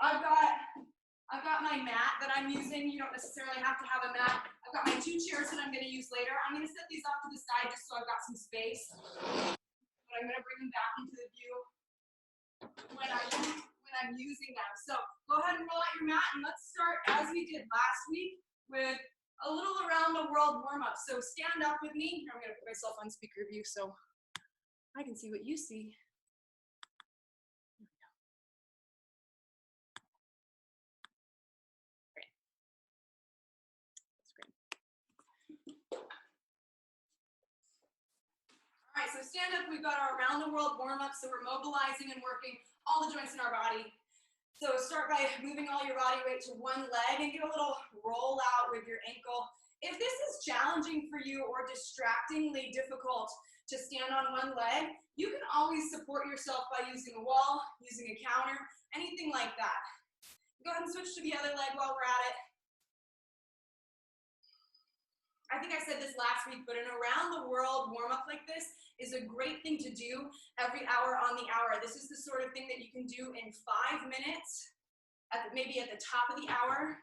I've got my mat that I'm using. You don't necessarily have to have a mat. I've got my 2 chairs that I'm going to use later. I'm going to set these off to the side just so I've got some space. But I'm going to bring them back into the view when I'm using them. So go ahead and roll out your mat, and let's start as we did last week with a little around the world warm up. So stand up with me. I'm going to put myself on speaker view so I can see what you see. All right, so stand up, we've got our around the world warm up, so we're mobilizing and working all the joints in our body. So start by moving all your body weight to one leg and get a little roll out with your ankle. If this is challenging for you or distractingly difficult to stand on one leg, you can always support yourself by using a wall, using a counter, anything like that. Go ahead and switch to the other leg while we're at it. I think I said this last week, but an around the world warm up like this is a great thing to do every hour on the hour. This is the sort of thing that you can do in 5 minutes, maybe at the top of the hour.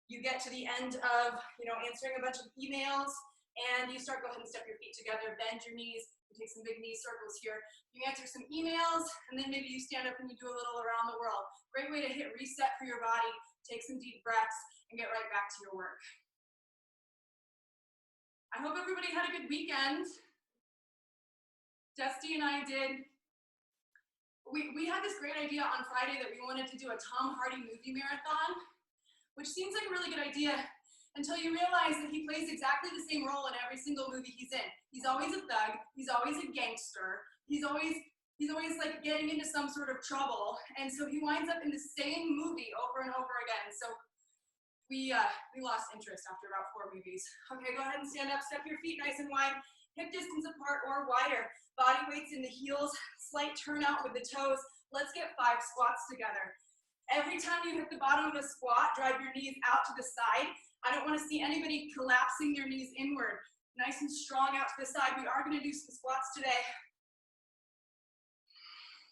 You get to the end of, answering a bunch of emails, and you start, go ahead and step your feet together, bend your knees, you take some big knee circles here. You answer some emails, and then maybe you stand up and you do a little around the world. Great way to hit reset for your body, take some deep breaths, and get right back to your work. I hope everybody had a good weekend. Dusty and I did. We had this great idea on Friday that we wanted to do a Tom Hardy movie marathon, which seems like a really good idea until you realize that he plays exactly the same role in every single movie he's in. He's always a thug, he's always a gangster, he's always like getting into some sort of trouble, and so he winds up in the same movie over and over again. So we lost interest after about 4 movies. Okay, go ahead and stand up, step your feet nice and wide, hip distance apart or wider. Body weight's in the heels, slight turnout with the toes. Let's get 5 squats together. Every time you hit the bottom of a squat, drive your knees out to the side. I don't want to see anybody collapsing their knees inward. Nice and strong out to the side. We are going to do some squats today.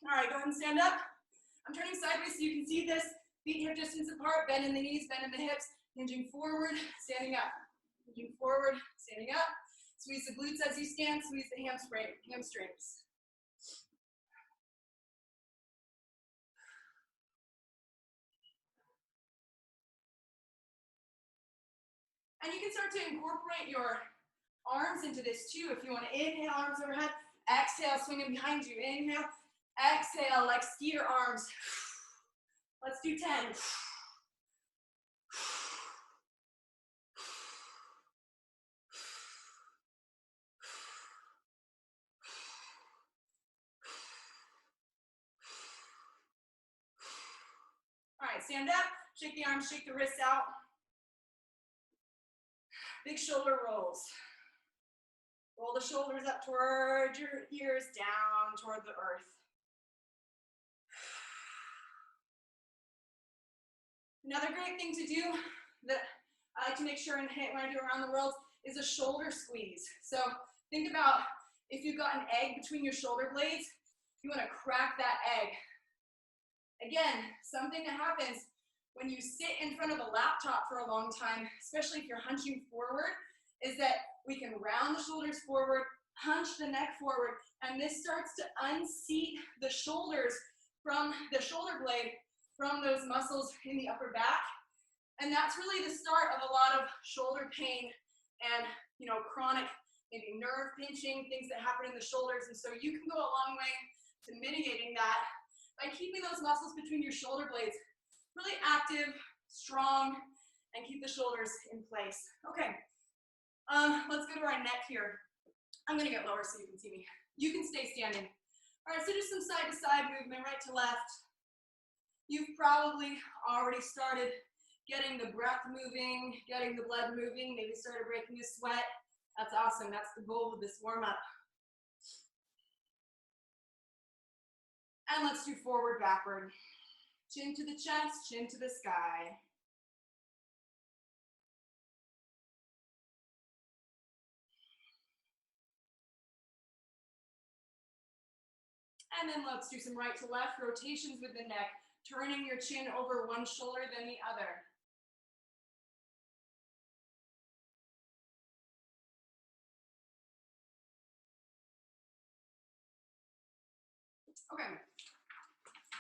All right, go ahead and stand up. I'm turning sideways so you can see this. Feet hip distance apart, bend in the knees, bend in the hips, hinging forward, standing up. Hinging forward, standing up. Squeeze the glutes as you stand, squeeze the hamstrings. And you can start to incorporate your arms into this too. If you want to inhale, arms overhead, exhale, swinging behind you. Inhale, exhale, like skier arms. Let's do 10. All right, stand up, shake the arms, shake the wrists out. Big shoulder rolls. Roll the shoulders up toward your ears, down toward the earth. Another great thing to do that I like to make sure and hit when I do around the world is a shoulder squeeze. So think about if you've got an egg between your shoulder blades, you want to crack that egg. Again, something that happens when you sit in front of a laptop for a long time, especially if you're hunching forward, is that we can round the shoulders forward, hunch the neck forward, and this starts to unseat the shoulders from the shoulder blade from those muscles in the upper back. And that's really the start of a lot of shoulder pain and, chronic maybe nerve pinching, things that happen in the shoulders. And so you can go a long way to mitigating that by keeping those muscles between your shoulder blades really active, strong, and keep the shoulders in place. Okay, let's go to our neck here. I'm gonna get lower so you can see me. You can stay standing. All right, so just some side-to-side movement, right to left. You've probably already started getting the breath moving, getting the blood moving, maybe started breaking a sweat. That's awesome, that's the goal of this warm-up. And let's do forward, backward. Chin to the chest, chin to the sky. And then let's do some right to left rotations with the neck turning your chin over one shoulder than the other. Okay.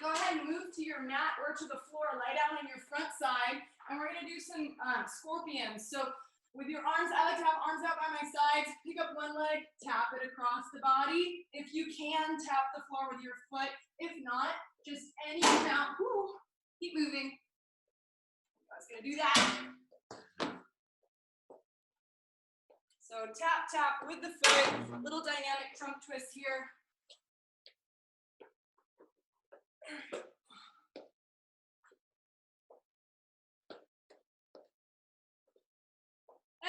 Go ahead and move to your mat or to the floor. Lie down on your front side, and we're gonna do some scorpions. So with your arms, I like to have arms out by my sides. Pick up one leg, tap it across the body. If you can, tap the floor with your foot. If not, just any amount. Woo, keep moving. I was gonna do that. So tap, tap with the foot. Little dynamic trunk twist here.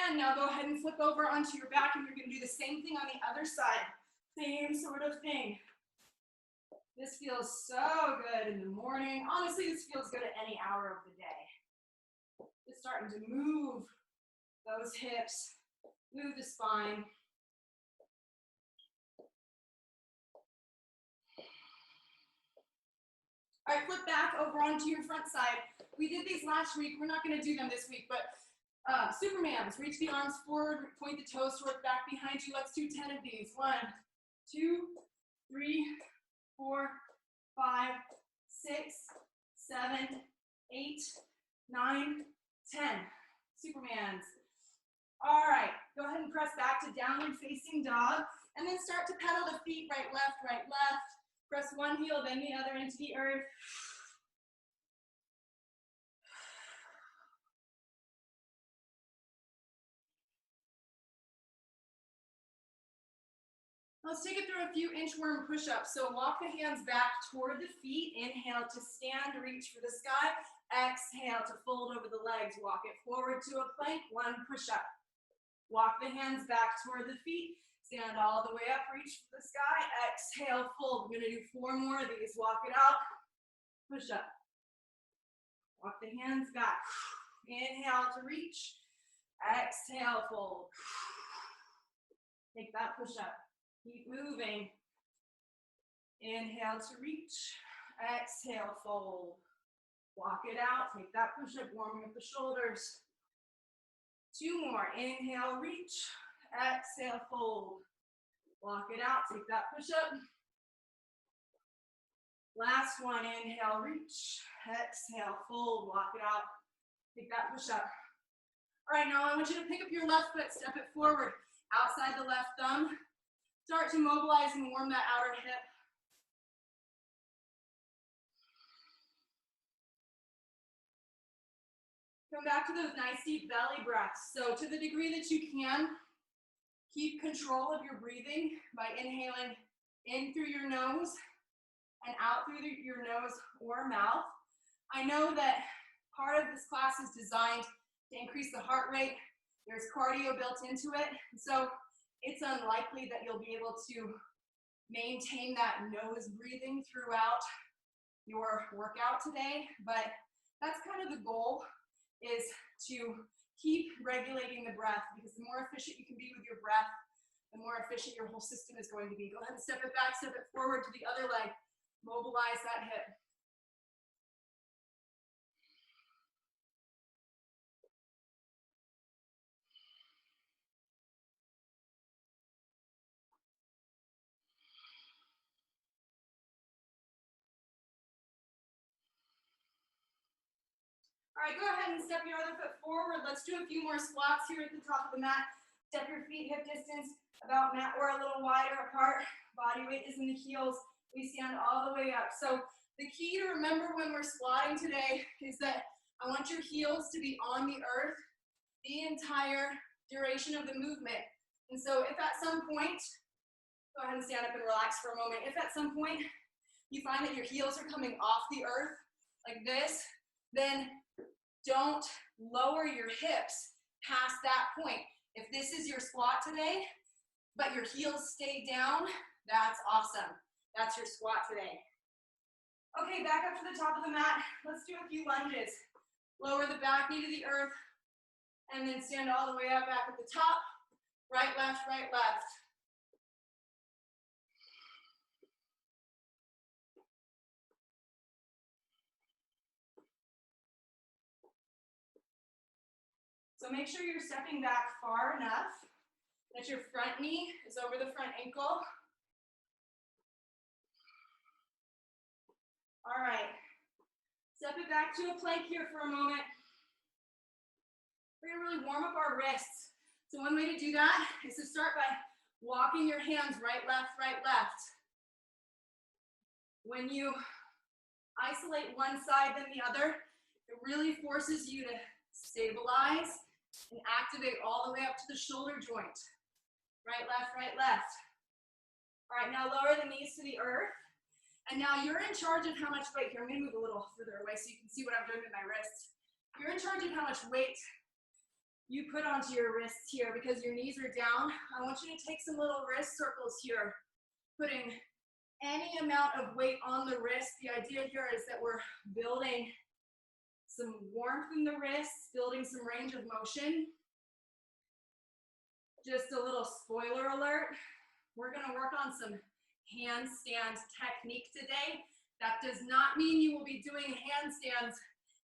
And now go ahead and flip over onto your back, and you're going to do the same thing on the other side. Same sort of thing. This feels so good in the morning. Honestly, this feels good at any hour of the day. Just starting to move those hips, move the spine. All right, flip back over onto your front side. We did these last week. We're not going to do them this week, but Supermans. Reach the arms forward, point the toes toward back behind you. Let's do 10 of these. 1, 2, 3, 4, 5, 6, 7, 8, 9, 10. Supermans. All right, go ahead and press back to downward facing dog, and then start to pedal the feet right, left, right, left. Press one heel, then the other into the earth. Let's take it through a few inchworm push-ups. So walk the hands back toward the feet. Inhale to stand, reach for the sky. Exhale to fold over the legs. Walk it forward to a plank, one push-up. Walk the hands back toward the feet. Stand all the way up, reach for the sky. Exhale, fold. We're gonna do 4 more of these. Walk it out, push up. Walk the hands back. Inhale to reach. Exhale, fold. Take that push up. Keep moving. Inhale to reach. Exhale, fold. Walk it out. Take that push up, warming up the shoulders. 2 more. Inhale, reach. Exhale, fold. Walk it out. Take that push up. Last one. Inhale, reach. Exhale, fold. Walk it out. Take that push up. All right, now I want you to pick up your left foot, step it forward, outside the left thumb. Start to mobilize and warm that outer hip. Come back to those nice deep belly breaths. So to the degree that you can, keep control of your breathing by inhaling in through your nose and out through your nose or mouth. I know that part of this class is designed to increase the heart rate. There's cardio built into it. So it's unlikely that you'll be able to maintain that nose breathing throughout your workout today, but that's kind of the goal, is to keep regulating the breath, because the more efficient you can be with your breath, the more efficient your whole system is going to be. Go ahead and step it back, step it forward to the other leg. Mobilize that hip. All right, go ahead and step your other foot forward. Let's do a few more squats here at the top of the mat. Step your feet hip distance about mat or a little wider apart. Body weight is in the heels. We stand all the way up. So the key to remember when we're squatting today is that I want your heels to be on the earth the entire duration of the movement. And so if at some point, go ahead and stand up and relax for a moment. If at some point you find that your heels are coming off the earth like this, then don't lower your hips past that point. If this is your squat today, but your heels stay down, that's awesome. That's your squat today. Okay, back up to the top of the mat. Let's do a few lunges. Lower the back knee to the earth, and then stand all the way up back at the top. Right, left, right, left. So make sure you're stepping back far enough that your front knee is over the front ankle. All right, step it back to a plank here for a moment. We're gonna really warm up our wrists. So one way to do that is to start by walking your hands right, left, right, left. When you isolate one side then the other, it really forces you to stabilize and activate all the way up to the shoulder joint. Right, left, right, left. All right, now lower the knees to the earth. And now you're in charge of how much weight here. I'm gonna move a little further away so you can see what I'm doing with my wrists. You're in charge of how much weight you put onto your wrists here because your knees are down. I want you to take some little wrist circles here, putting any amount of weight on the wrist. The idea here is that we're building some warmth in the wrists, building some range of motion. Just a little spoiler alert, we're gonna work on some handstand technique today. That does not mean you will be doing handstands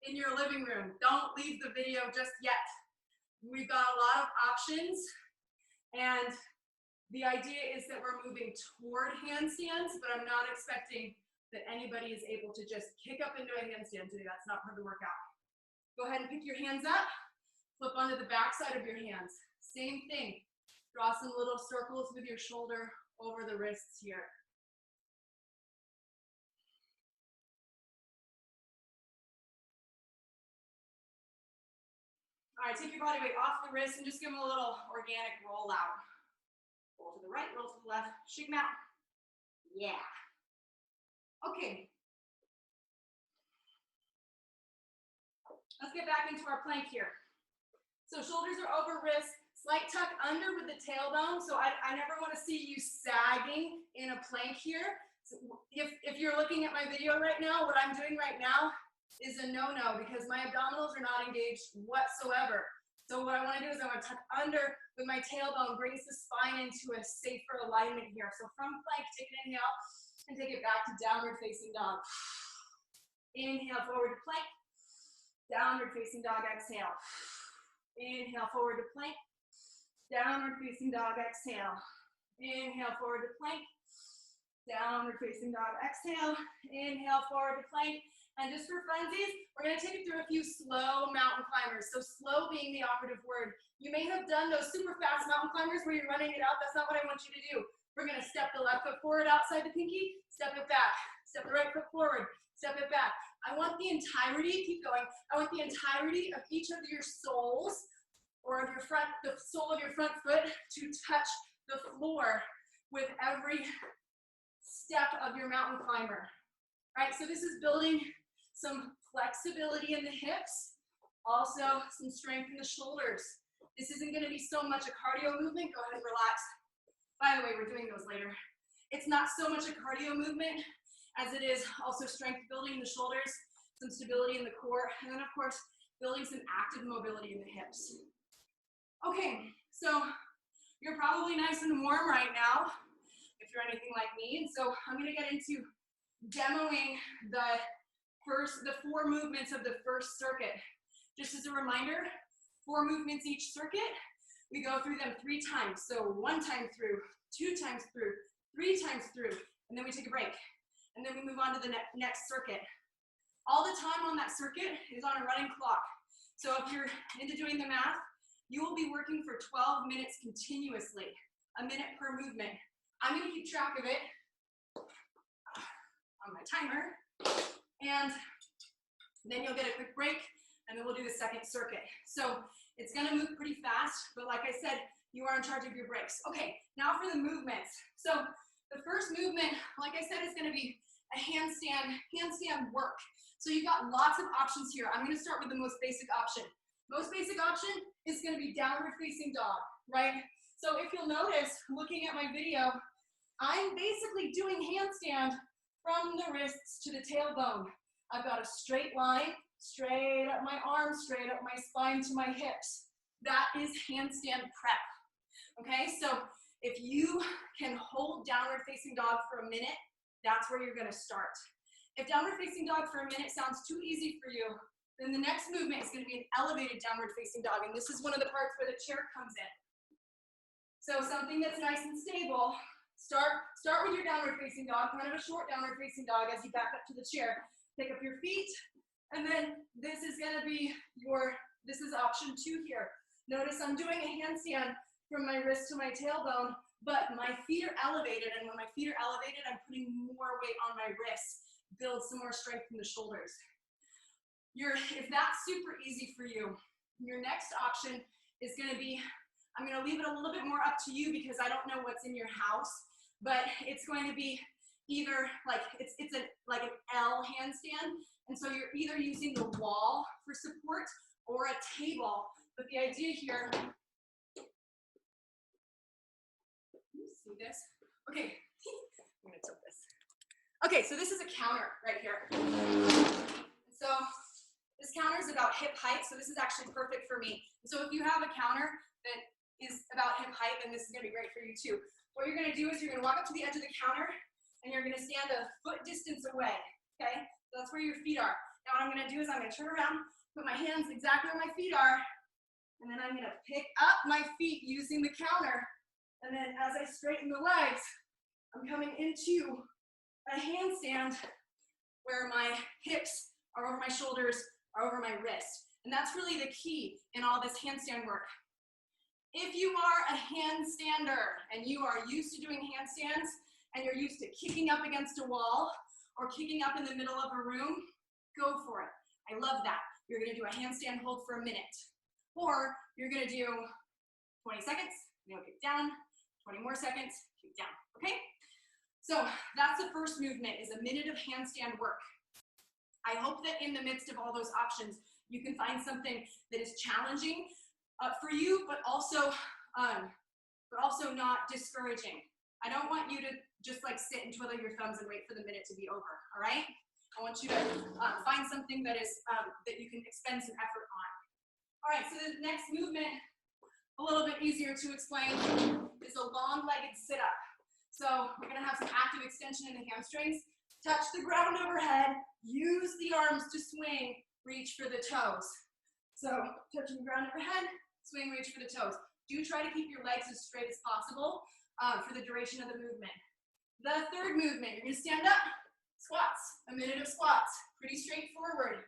in your living room. Don't leave the video just yet. We've got a lot of options, and the idea is that we're moving toward handstands, but I'm not expecting that anybody is able to just kick up into a handstand today. That's not part of the workout. Go ahead and pick your hands up, flip onto the back side of your hands. Same thing. Draw some little circles with your shoulder over the wrists here. All right, take your body weight off the wrist and just give them a little organic roll out. Roll to the right, roll to the left, shake them out. Yeah. Okay. Let's get back into our plank here. So shoulders are over wrists, slight tuck under with the tailbone. So I never want to see you sagging in a plank here. So if you're looking at my video right now, what I'm doing right now is a no-no because my abdominals are not engaged whatsoever. So what I want to do is I want to tuck under with my tailbone, brings the spine into a safer alignment here. So from plank, take an inhale and take it back to downward facing dog. Inhale, forward to plank. Downward facing dog, exhale. Inhale, forward to plank. Downward facing dog, exhale. Inhale, forward to plank. Downward facing dog, exhale. Inhale, forward to plank. And just for funsies, we're gonna take it through a few slow mountain climbers. So slow being the operative word. You may have done those super fast mountain climbers where you're running it out. That's not what I want you to do. We're gonna step the left foot forward outside the pinky, step it back. Step the right foot forward, step it back. I want the entirety, keep going. I want the entirety of each of your soles or of your front, the sole of your front foot to touch the floor with every step of your mountain climber. All right, so this is building some flexibility in the hips, also some strength in the shoulders. This isn't gonna be so much a cardio movement. Go ahead and relax. By the way, we're doing those later. It's not so much a cardio movement as it is also strength building in the shoulders, some stability in the core, and then of course, building some active mobility in the hips. Okay, so you're probably nice and warm right now, if you're anything like me, and so I'm gonna get into demoing the 4 movements of the first circuit. Just as a reminder, 4 movements each circuit. We go through them 3 times. So 1 time through, 2 times through, 3 times through, and then we take a break. And then we move on to the next circuit. All the time on that circuit is on a running clock. So if you're into doing the math, you will be working for 12 minutes continuously, a minute per movement. I'm gonna keep track of it on my timer, and then you'll get a quick break, and then we'll do the second circuit. So it's gonna move pretty fast, but like I said, you are in charge of your breaks. Okay, now for the movements. So the first movement, like I said, is gonna be a handstand work. So you've got lots of options here. I'm gonna start with the most basic option. Most basic option is gonna be downward facing dog, right? So if you'll notice, looking at my video, I'm basically doing handstand from the wrists to the tailbone. I've got a straight line, straight up my arms, straight up my spine to my hips. That is handstand prep, okay? So if you can hold downward facing dog for a minute, that's where you're gonna start. If downward facing dog for a minute sounds too easy for you, Then the next movement is going to be an elevated downward facing dog, and this is one of the parts where the chair comes in. So something that's nice and stable. Start with your downward facing dog, kind of a short downward facing dog as you back up to the chair. Pick up your feet, and then this is going to be this is option 2 here. Notice I'm doing a handstand from my wrist to my tailbone, but my feet are elevated, and when my feet are elevated, I'm putting more weight on my wrists. Build some more strength in the shoulders. If that's super easy for you, your next option is going to be, I'm going to leave it a little bit more up to you because I don't know what's in your house, but it's going to be either like it's like an L handstand, and so you're either using the wall for support or a table. But the idea here, you see this? Okay, I'm gonna tilt this. Okay, so this is a counter right here. So this counter is about hip height, so this is actually perfect for me. So if you have a counter that is about hip height, then this is gonna be great for you too. What you're gonna do is you're gonna walk up to the edge of the counter, and you're gonna stand a foot distance away, okay? So that's where your feet are. Now what I'm gonna do is I'm gonna turn around, put my hands exactly where my feet are, and then I'm gonna pick up my feet using the counter, and then as I straighten the legs, I'm coming into a handstand where my hips are over my shoulders, are over my wrist. And that's really the key in all this handstand work. If you are a handstander and you are used to doing handstands and you're used to kicking up against a wall or kicking up in the middle of a room, go for it. I love that. You're gonna do a handstand hold for a minute. Or you're gonna do 20 seconds, you'll kick down, 20 more seconds, kick down, okay? So that's the first movement, is a minute of handstand work. I hope that in the midst of all those options, you can find something that is challenging for you, but also not discouraging. I don't want you to just like sit and twiddle your thumbs and wait for the minute to be over, all right? I want you to find something that is that you can expend some effort on. All right, so the next movement, a little bit easier to explain, is a long-legged sit-up. So we're gonna have some active extension in the hamstrings. Touch the ground overhead, use the arms to swing, reach for the toes. So touching the ground overhead, swing, reach for the toes. Do try to keep your legs as straight as possible for the duration of the movement. The third movement, you're gonna stand up, squats, a minute of squats, pretty straightforward.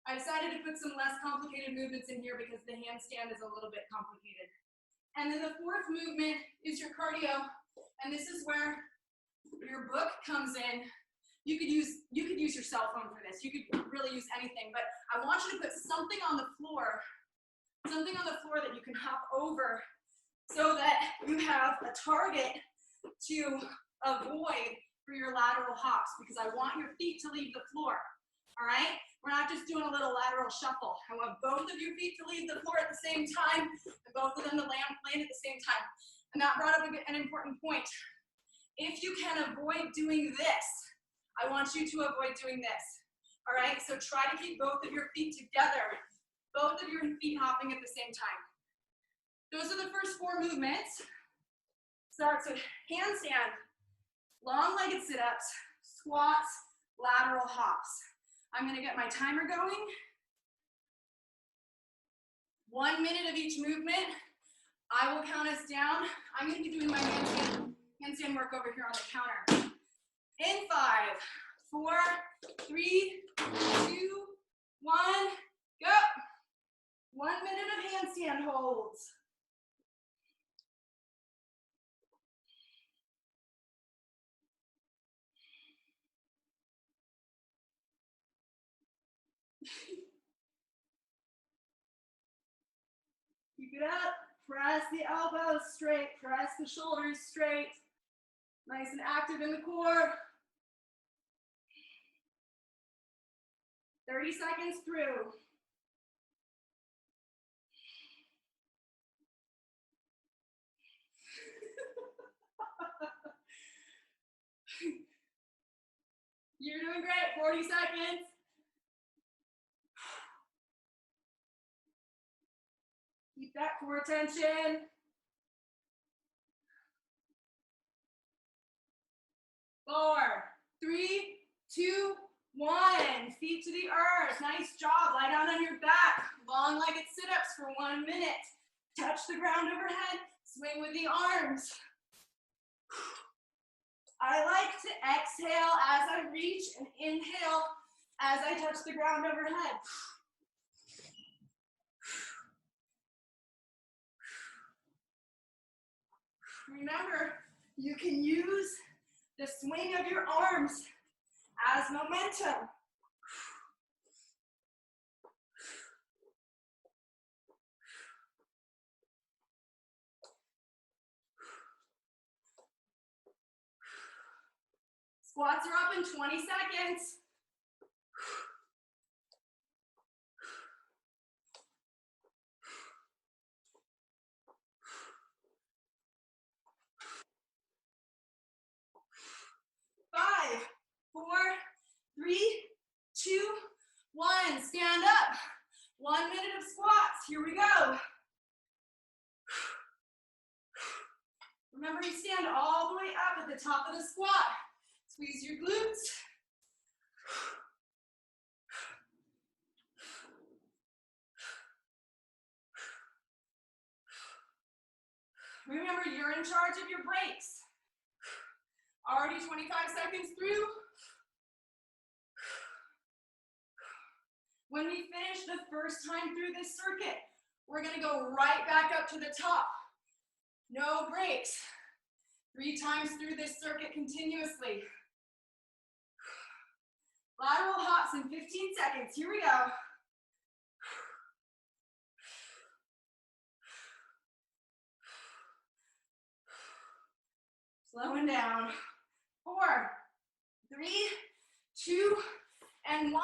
I decided to put some less complicated movements in here because the handstand is a little bit complicated. And then the fourth movement is your cardio, and this is where your book comes in. You could use your cell phone for this. You could really use anything, but I want you to put something on the floor that you can hop over so that you have a target to avoid for your lateral hops, because I want your feet to leave the floor, all right? We're not just doing a little lateral shuffle. I want both of your feet to leave the floor at the same time and both of them to land at the same time. And that brought up an important point. If you can avoid doing this, I want you to avoid doing this, all right? So try to keep both of your feet together, both of your feet hopping at the same time. Those are the first four movements. Starts with handstand, long-legged sit-ups, squats, lateral hops. I'm gonna get my timer going. 1 minute of each movement. I will count us down. I'm gonna be doing my handstand work over here on the counter. In 5, 4, 3, 2, 1, go. 1 minute of handstand holds. Keep it up. Press the elbows straight. Press the shoulders straight. Nice and active in the core. 30 seconds through. You're doing great. 40 seconds. Keep that core tension. 4, 3, 2, 1, feet to the earth. Nice job. Lie down on your back. Long-legged sit-ups for 1 minute. Touch the ground overhead. Swing with the arms. I like to exhale as I reach and inhale as I touch the ground overhead. Remember, you can use the swing of your arms as momentum. Squats are up in 20 seconds. Five, 4, 3, 2, 1. Stand up. 1 minute of squats. Here we go. Remember, you stand all the way up at the top of the squat. Squeeze your glutes. Remember, you're in charge of your breaks. Already 25 seconds through. When we finish the first time through this circuit, we're going to go right back up to the top. No breaks. 3 times through this circuit continuously. Lateral hops in 15 seconds. Here we go. Slowing down. 4, 3, 2, and 1.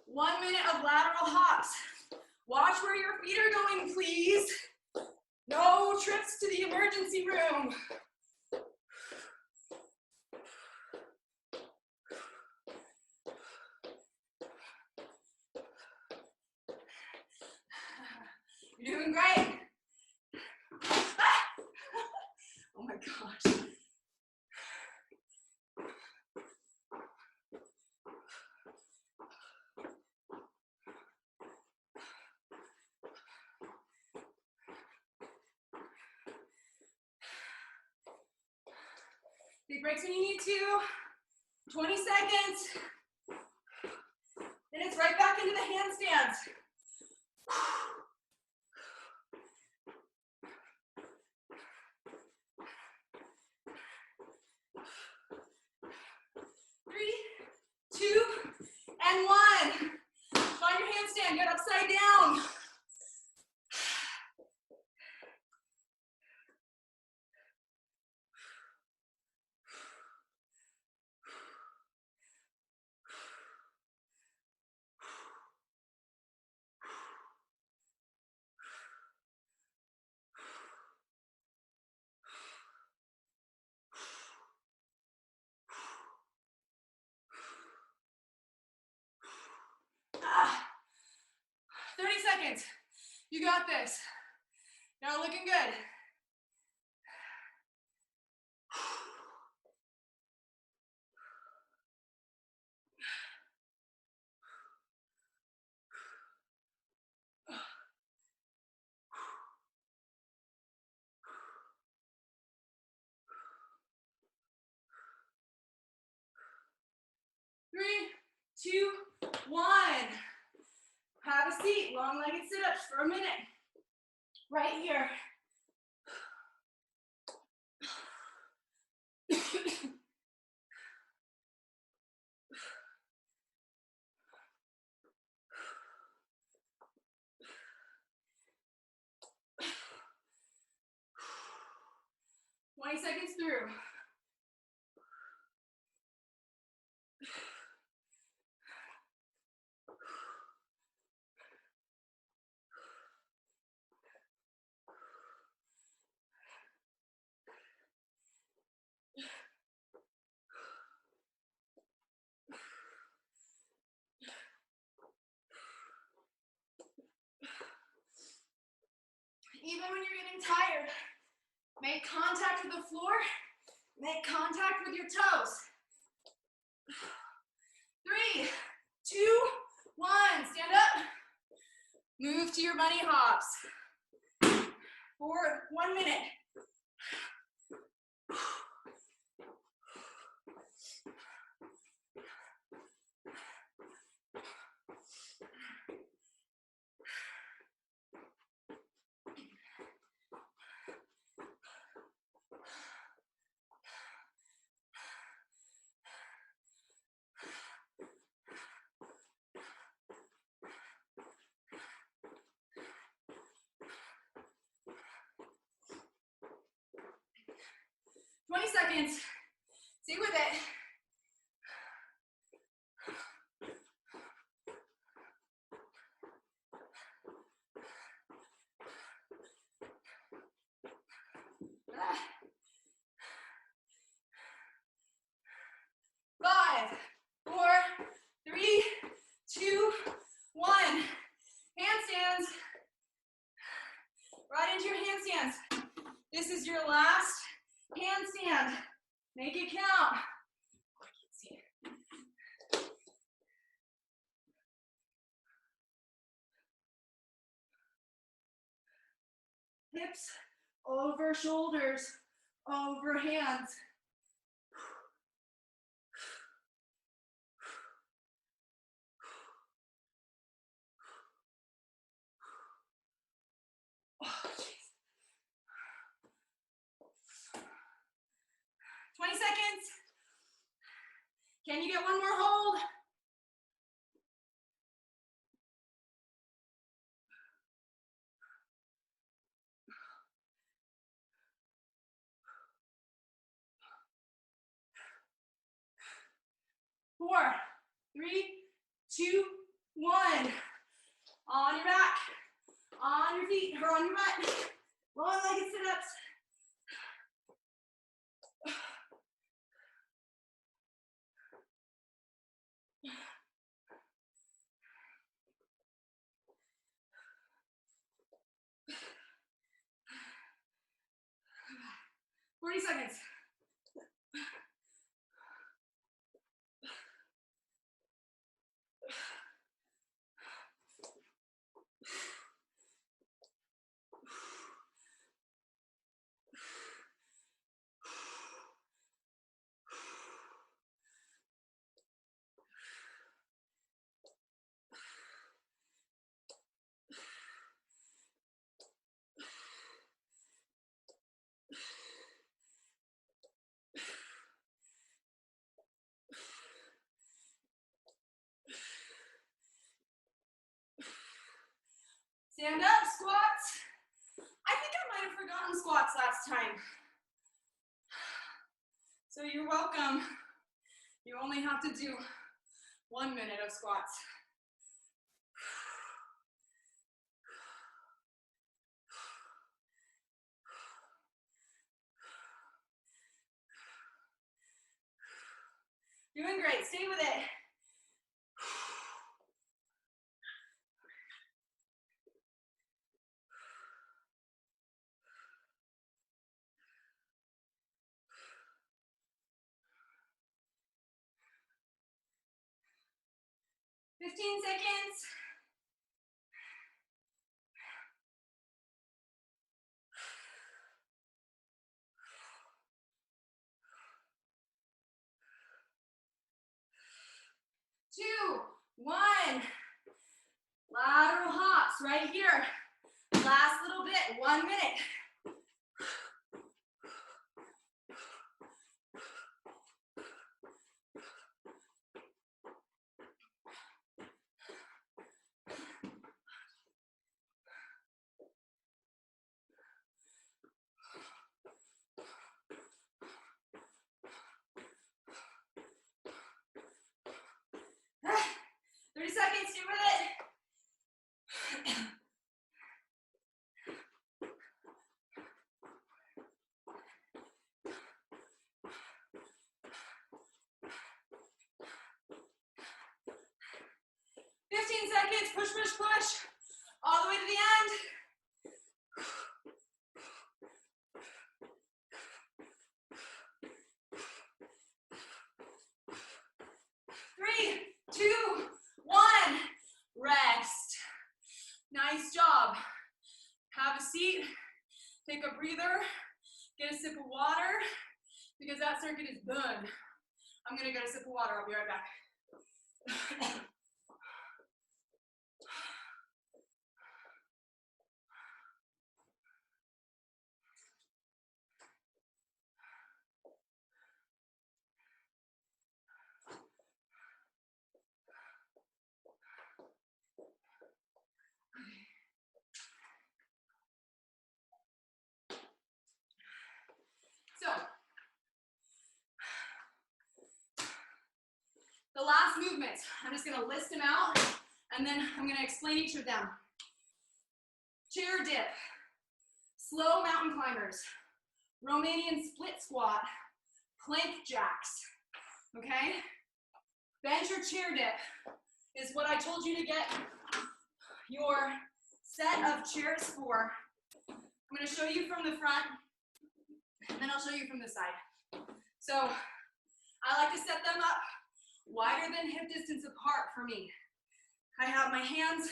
1 minute of lateral hops. Watch where your feet are going, please. No trips to the emergency room. You're doing great. Oh my gosh. Big breaks when you need to. 20 seconds. Then it's right back into the handstands. 3, 2, and 1. Find your handstand. Get upside down. Ah, 30 seconds. You got this. Now looking good. Three, 2, 1. Have a seat. Long-legged sit-ups for a minute. Right here. Seconds through. Even when you're getting tired, make contact with the floor, make contact with your toes. Move to your bunny hops for 1 minute. Seconds. Stay with it. Five, 4, 3, 2, 1. Handstands. Right into your handstands. This is your last handstand. Make it count. I can't see it. Hips over shoulders, over hands. Oh, geez. 20 seconds. Can you get one more hold? Four, 3, 2, 1. On your back, on your feet, or on your butt. Long-legged sit-ups. Forty seconds. Stand up, squats. I think I might have forgotten squats last time. So you're welcome. You only have to do 1 minute of squats. Doing great, stay with it. 15 seconds. Two, 1. Lateral hops right here. Last little bit, 1 minute. Seconds, push, push, push, all the way to the end. Three, 2, 1, rest. Nice Take a breather, get a sip of water, because that circuit is done. I'm gonna get a sip of water, I'll be right back. So, the last movements, I'm just gonna list them out, and then I'm gonna explain each of them. Chair dip, slow mountain climbers, Romanian split squat, plank jacks, okay? Bench or chair dip is what I told you to get your set of chairs for. I'm gonna show you from the front, and then I'll show you from the side. So I like to set them up wider than hip distance apart for me. I have my hands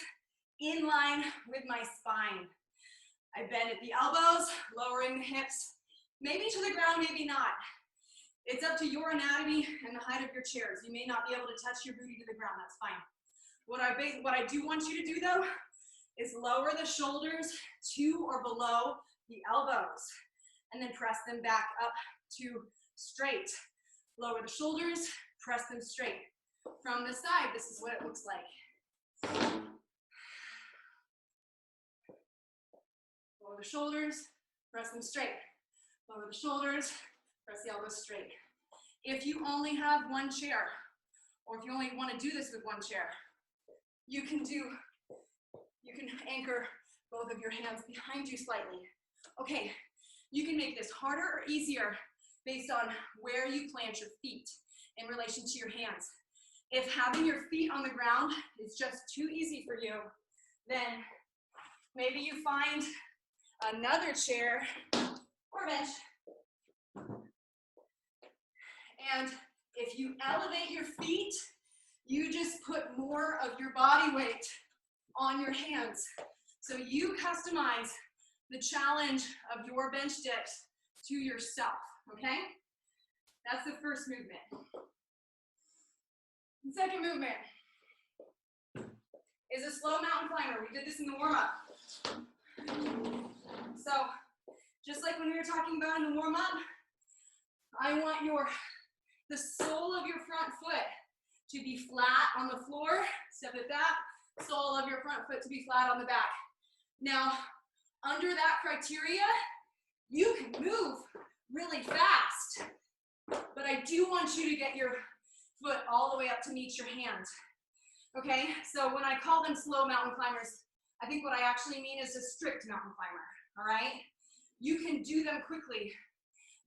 in line with my spine. I bend at the elbows, lowering the hips, maybe to the ground, maybe not. It's up to your anatomy and the height of your chairs. You may not be able to touch your booty to the ground, that's fine. What I do want you to do though, is lower the shoulders to or below the elbows, and then press them back up to straight. Lower the shoulders, press them straight. From the side, this is what it looks like. Lower the shoulders, press them straight. Lower the shoulders, press the elbows straight. If you only have one chair, or if you only want to do this with one chair, you can anchor both of your hands behind you slightly. Okay, you can make this harder or easier based on where you plant your feet in relation to your hands. If having your feet on the ground is just too easy for you, then maybe you find another chair or bench. And if you elevate your feet, you just put more of your body weight on your hands. So you customize the challenge of your bench dips to yourself, okay? That's the first movement. The second movement is a slow mountain climber. We did this in the warm-up. So, just like when we were talking about in the warm-up, I want the sole of your front foot to be flat on the floor. Step it back. Sole of your front foot to be flat on the back. Now, under that criteria, you can move really fast, but I do want you to get your foot all the way up to meet your hands. Okay, so when I call them slow mountain climbers, I think what I actually mean is a strict mountain climber, all right? You can do them quickly,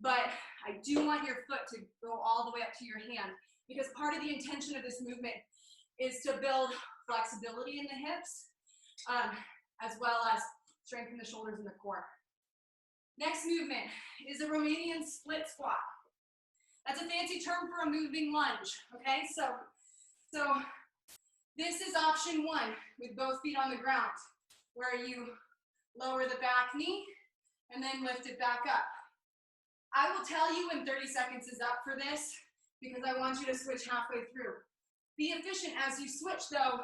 but I do want your foot to go all the way up to your hand, because part of the intention of this movement is to build flexibility in the hips, as well as strengthen the shoulders and the core. Next movement is a Romanian split squat. That's a fancy term for a moving lunge, okay? So this is option one with both feet on the ground, where you lower the back knee and then lift it back up. I will tell you when 30 seconds is up for this, because I want you to switch halfway through. Be efficient as you switch though.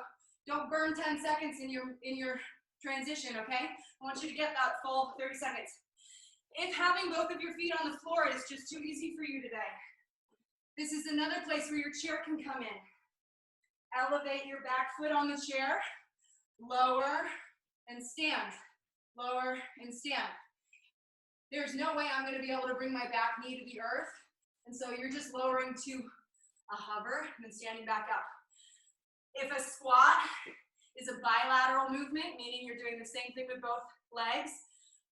Don't burn 10 seconds in your transition, okay? I want you to get that full 30 seconds. If having both of your feet on the floor is just too easy for you today, this is another place where your chair can come in. Elevate your back foot on the chair, lower and stand, lower and stand. There's no way I'm going to be able to bring my back knee to the earth, and so you're just lowering to a hover and then standing back up. If a squat is a bilateral movement, meaning you're doing the same thing with both legs,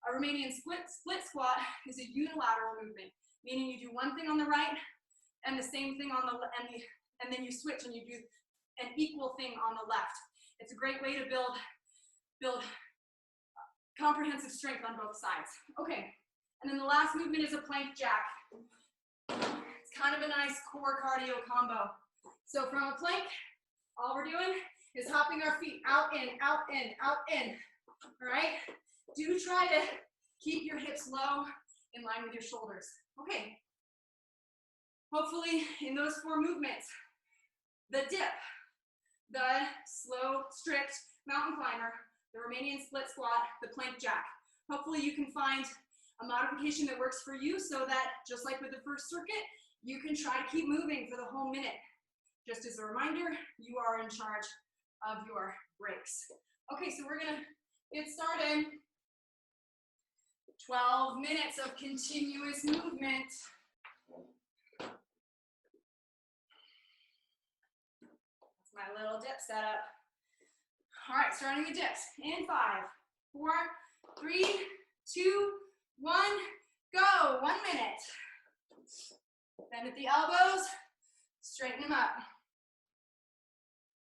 a Romanian split squat is a unilateral movement, meaning you do one thing on the right and the same thing on the left, and then you switch and you do an equal thing on the left. It's a great way to build comprehensive strength on both sides. Okay, and then the last movement is a plank jack. It's kind of a nice core cardio combo. So from a plank, all we're doing is hopping our feet out, in, out, in, out, in. All right? Do try to Keep your hips low, in line with your shoulders. Okay. Hopefully, in those 4 movements, the dip, the slow, strict mountain climber, the Romanian split squat, the plank jack. Hopefully you can find a modification that works for you so that, just like with the first circuit, you can try to keep moving for the whole minute. Just as a reminder, you are in charge of your breaks. Okay, so we're gonna get started. 12 minutes of continuous movement. That's my little dip setup. All right, starting the dips in 5, 4, 3, 2, 1, go. 1 minute. Bend at the elbows, straighten them up.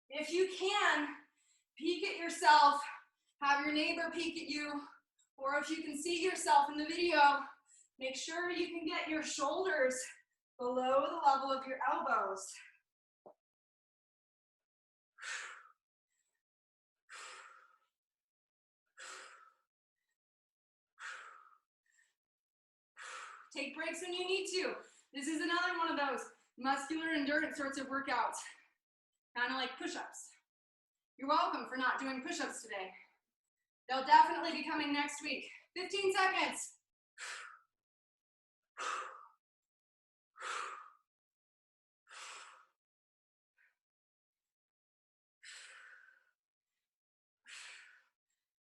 If you can, peek at yourself, have your neighbor peek at you, or if you can see yourself in the video, make sure you can get your shoulders below the level of your elbows. Take breaks when you need to. This is another one of those muscular endurance sorts of workouts, kind of like push-ups. You're welcome for not doing push-ups today. They'll definitely be coming next week. 15 seconds.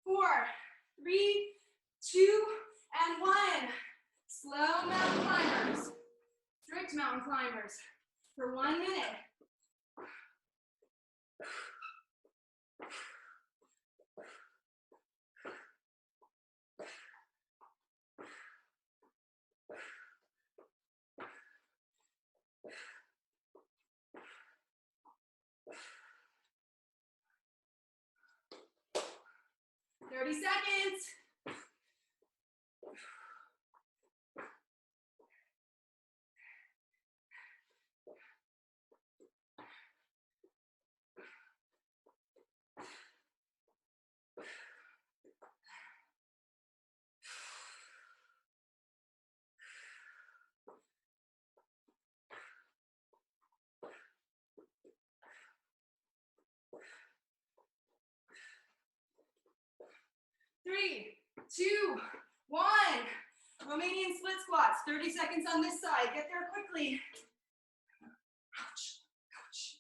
Four, 3, 2, and 1. Slow mountain climbers, strict mountain climbers for 1 minute. Thirty seconds. Three, 2, 1. Romanian split squats. 30 seconds on this side. Get there quickly. Ouch. Ouch.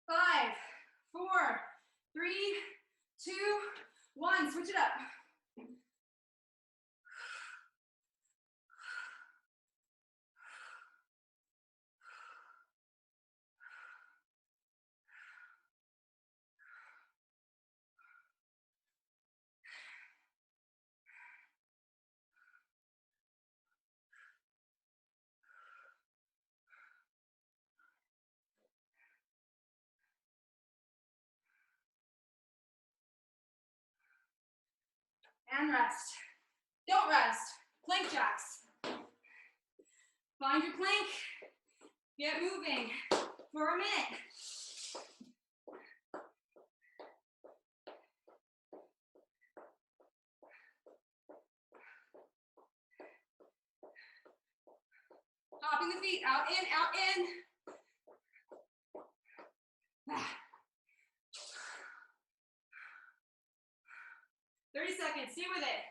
Five, 4, 3, 2, 1. Switch it up. And rest. Don't rest. Plank jacks. Find your plank. Get moving for a minute. Hopping the feet. Out, in, out, in. 30 seconds, stay with it.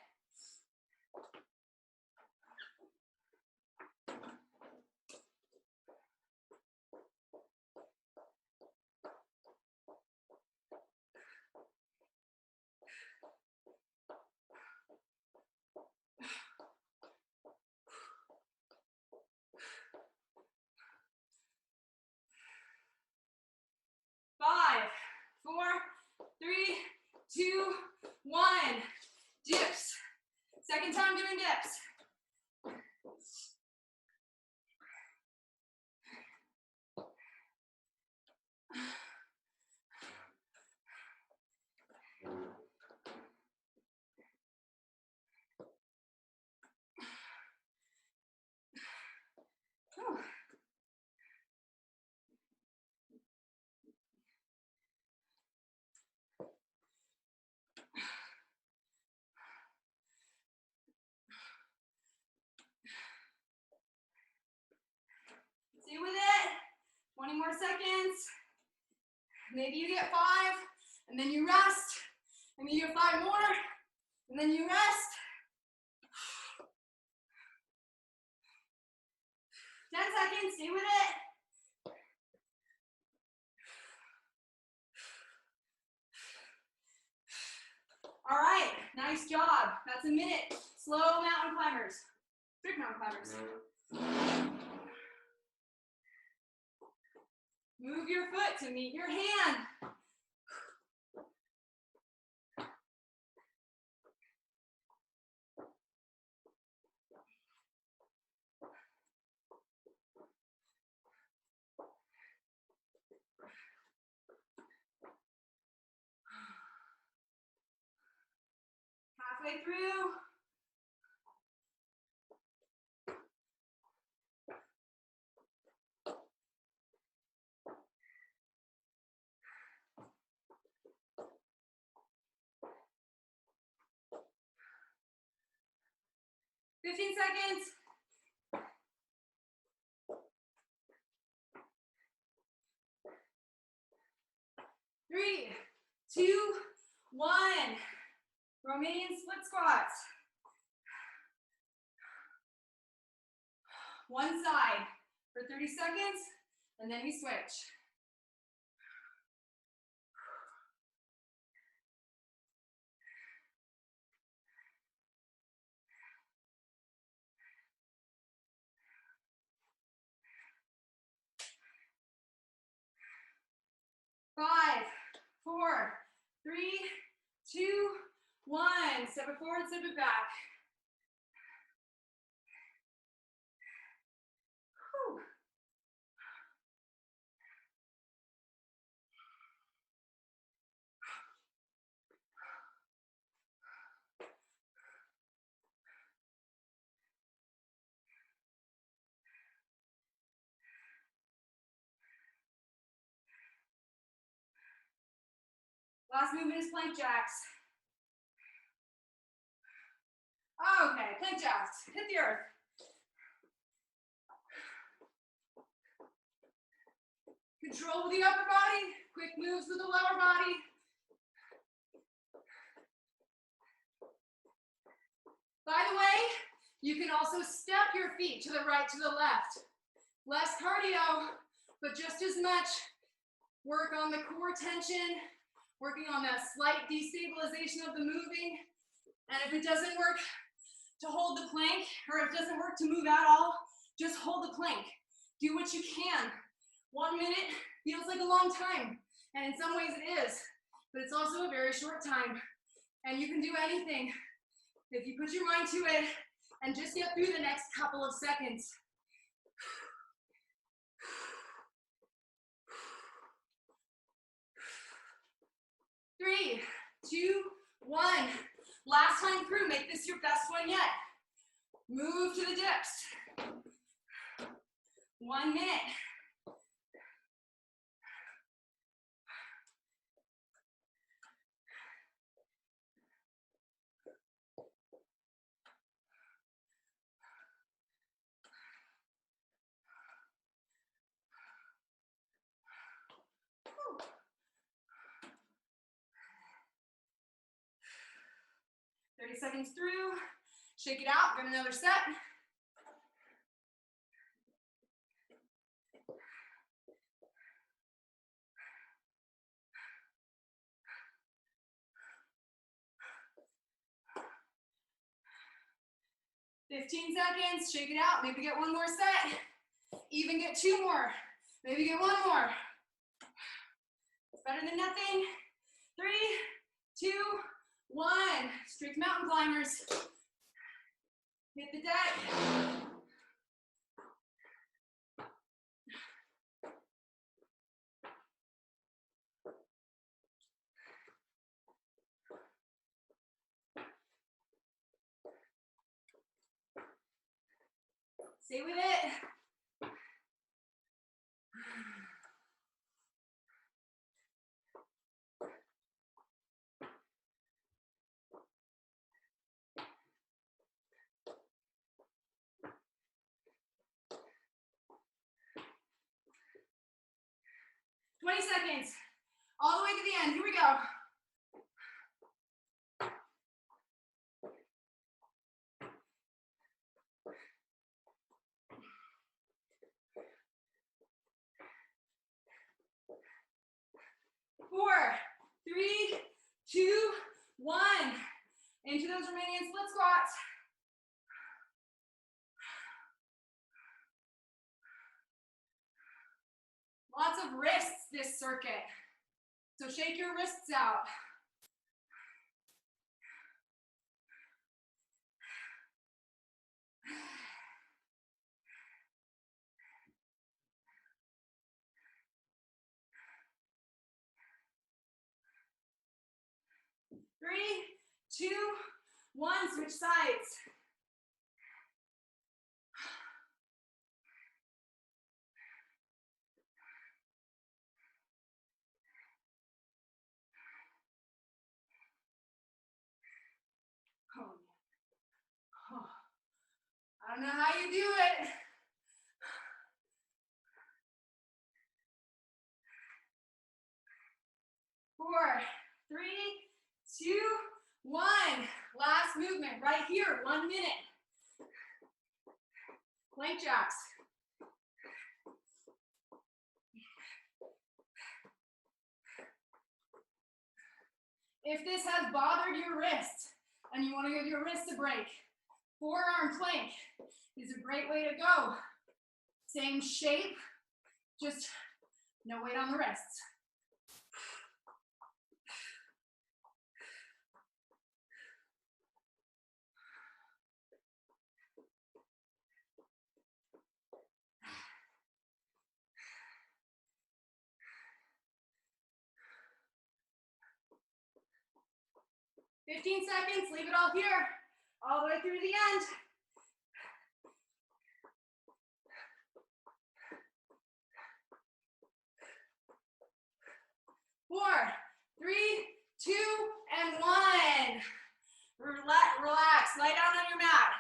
Five, 4, 3, 2, 1. Dips. Second time doing dips. more seconds. Maybe you get 5, and then you rest. And then you get 5 more, and then you rest. 10 seconds, stay with it. All right, nice job. That's a minute. Slow mountain climbers. Strict mountain climbers. Move your foot to meet your hand. Halfway through. Fifteen seconds. Three, two, one. Romanian split squats. One side for 30 seconds, and then we switch. Five, four, three, two, one. Step it forward, step it back. Whew. Last movement is plank jacks. Okay, plank jacks. Hit the earth. Control with the upper body. Quick moves with the lower body. By the way, you can also step your feet to the right, to the left. Less cardio, but just as much work on the core tension, working on that slight destabilization of the moving. And if it doesn't work to hold the plank, or if it doesn't work to move at all, just hold the plank. Do what you can. 1 minute feels like a long time, and in some ways it is, but it's also a very short time. And you can do anything if you put your mind to it and just get through the next couple of seconds. Three, two, one. Last time through, make this your best one yet. Move to the dips. 1 minute. Whew. 30 seconds through. Shake it out, get another set. Fifteen seconds, shake it out, maybe get one more set. Even get 2 more, maybe get 1 more. It's better than nothing. 3, 2, 1. Strict mountain climbers. Hit the deck. Stay with it. 20 seconds. All the way to the end. Here we go. Four, three, two, one. Into those Romanian split squats. Lots of wrists this circuit. So shake your wrists out. Three, two, one, switch sides. Oh, I don't know how you do it. Four, three, two, one. Last movement right here, 1 minute. Plank jacks. If this has bothered your wrist and you want to give your wrist a break, forearm plank is a great way to go. Same shape, just no weight on the wrists. $15 seconds, leave it all here, all the way through the end. Four, three, two, and one. Relax, lie down on your mat.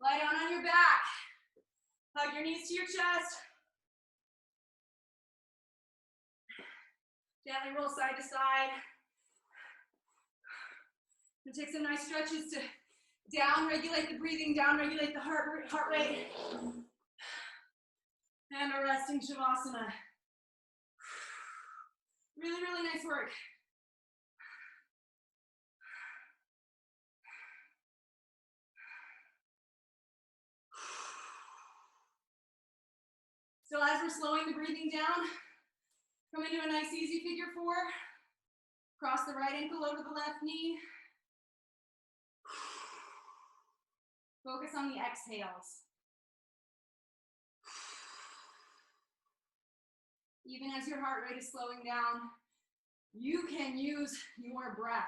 Lie down on your back. Hug your knees to your chest. Gently roll side to side. And take some nice stretches to down regulate the breathing, down regulate the heart rate. And a resting Shavasana. Really, really nice work. So as we're slowing the breathing down, come into a nice easy figure four. Cross the right ankle over the left knee. Focus on the exhales. Even as your heart rate is slowing down, you can use your breath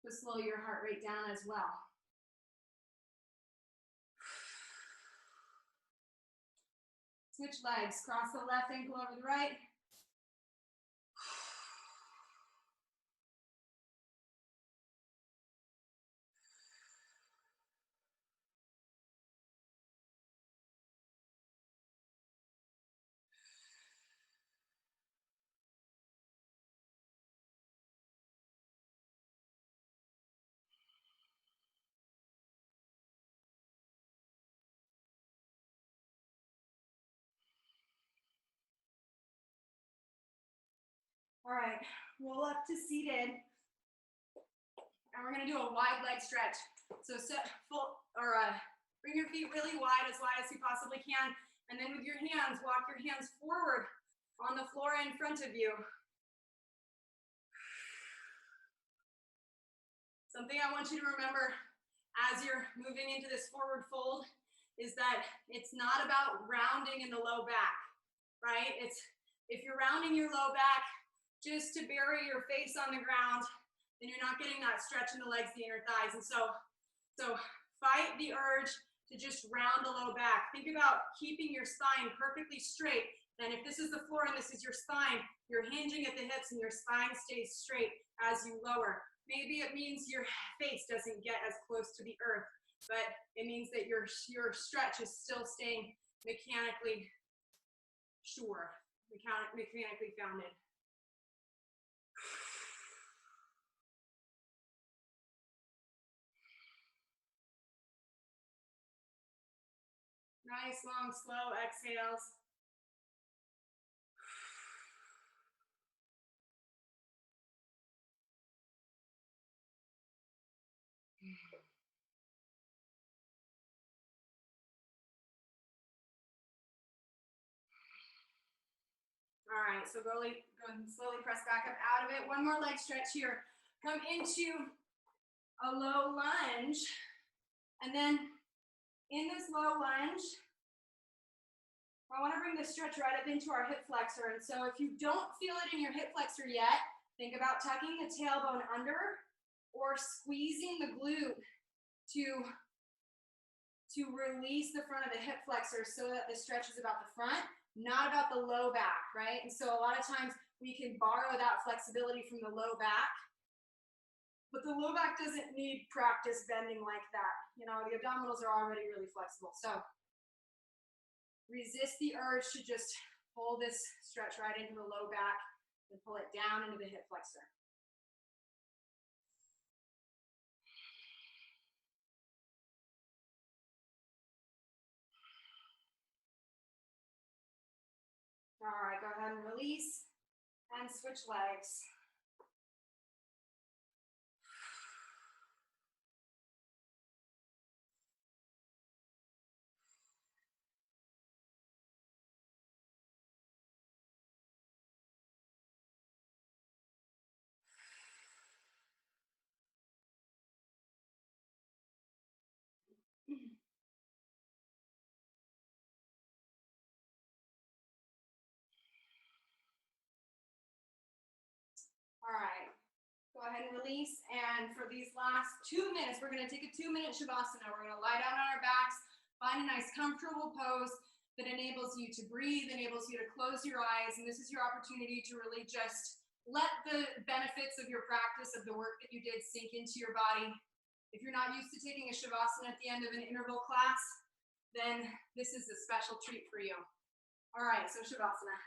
to slow your heart rate down as well. Switch legs, cross the left ankle over the right. All right, roll up to seated. And we're gonna do a wide leg stretch. So bring your feet really wide as you possibly can. And then with your hands, walk your hands forward on the floor in front of you. Something I want you to remember as you're moving into this forward fold is that it's not about rounding in the low back, right? If you're rounding your low back just to bury your face on the ground, then you're not getting that stretch in the legs, the inner thighs. And so fight the urge to just round the low back. Think about keeping your spine perfectly straight. And if this is the floor and this is your spine, you're hinging at the hips and your spine stays straight as you lower. Maybe it means your face doesn't get as close to the earth, but it means that your stretch is still staying mechanically sure, mechanically founded. Nice, long, slow exhales. All right, so go and slowly press back up out of it. One more leg stretch here. Come into a low lunge, and then in this low lunge, I want to bring the stretch right up into our hip flexor. And so if you don't feel it in your hip flexor yet, think about tucking the tailbone under or squeezing the glute to release the front of the hip flexor so that the stretch is about the front, not about the low back, right? And so a lot of times we can borrow that flexibility from the low back, but the low back doesn't need practice bending like that. You know, the abdominals are already really flexible. So resist the urge to just pull this stretch right into the low back and pull it down into the hip flexor. All right, go ahead and release and switch legs. All right, go ahead and release. And for these last 2 minutes, we're gonna take a 2-minute Shavasana. We're gonna lie down on our backs, find a nice comfortable pose that enables you to breathe, enables you to close your eyes. And this is your opportunity to really just let the benefits of your practice, of the work that you did, sink into your body. If you're not used to taking a Shavasana at the end of an interval class, then this is a special treat for you. All right, so Shavasana.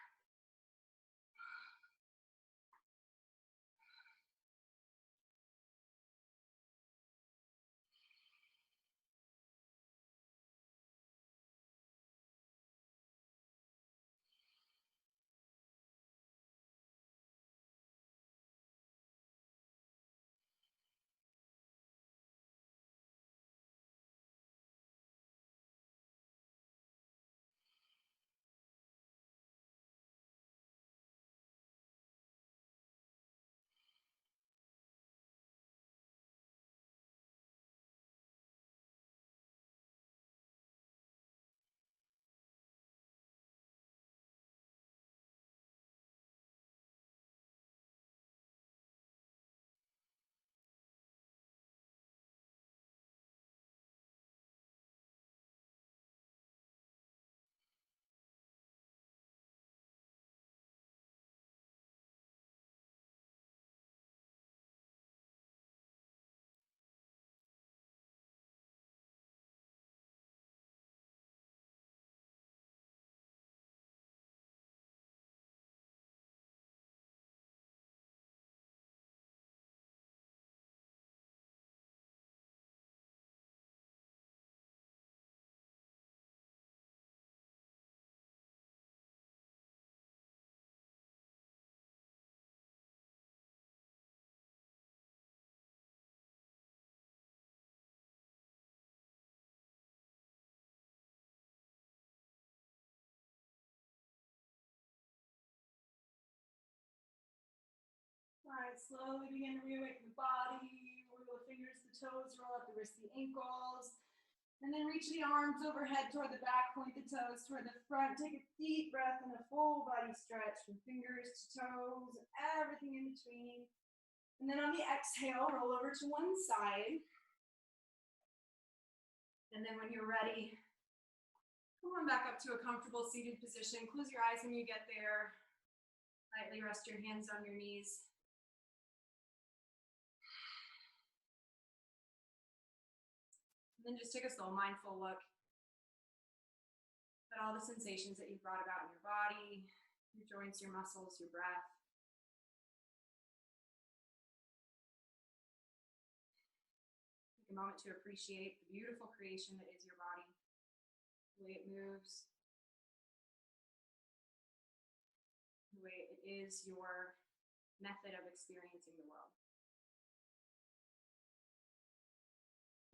All right, slowly begin to reawaken the body, wiggle the fingers, the toes, roll up the wrists, the ankles, and then reach the arms overhead toward the back, point the toes toward the front. Take a deep breath and a full body stretch from fingers to toes, everything in between. And then on the exhale, roll over to one side. And then when you're ready, come on back up to a comfortable seated position. Close your eyes when you get there. Lightly rest your hands on your knees. And then just take a slow, mindful look at all the sensations that you've brought about in your body. your joints, your muscles, your breath. Take a moment to appreciate the beautiful creation that is your body, the way it moves, the way it is your method of experiencing the world.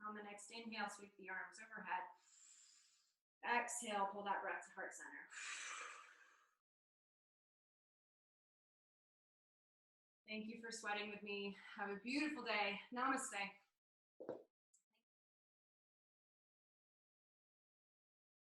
On the next inhale, sweep the arms overhead. Exhale, pull that breath to heart center. Thank you for sweating with me. Have a beautiful day. Namaste.